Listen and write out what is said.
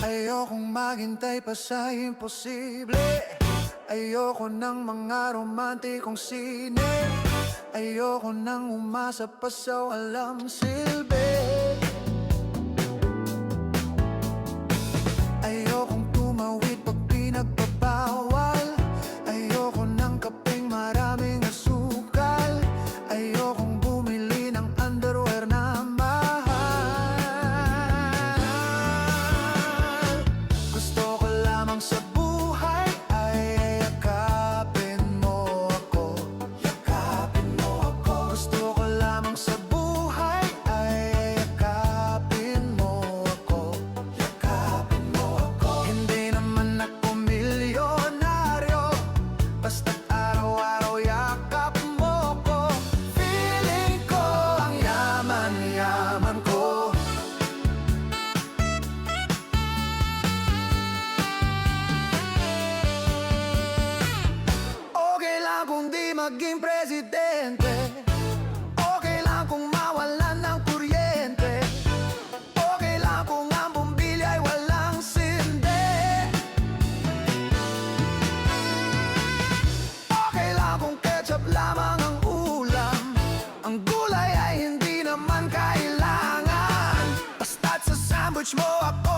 Ayokong maghintay pa sa imposible. Ayoko ng mga romantikong sine. Ayoko nang umasa pa sa walang silbi. Ayokong tumawid pag pinagbabawal. Ayoko ng kapeng maraming asukal. Ayokong bumili ng underwear na mahal. Gusto ko lamang sa buhay ay yakapin mo ako. Yakapin mo ako. Gusto ko lamang sa buhay ay yakapin mo ako. Yakapin mo ako. Hindi naman ako milyonaryo, basta't araw-araw yakap mo ko. Feeling ko ang yaman-yaman ko. Okay lang kung di maging presidente. Okay lang kung mawalan ng kuryente. Okay lang kung ang bumbilya ay walang sinde. Okay lang kung ketchup lamang ang ulam. Ang gulay ay hindi naman kailangan. Basta't sa sandwich mo ako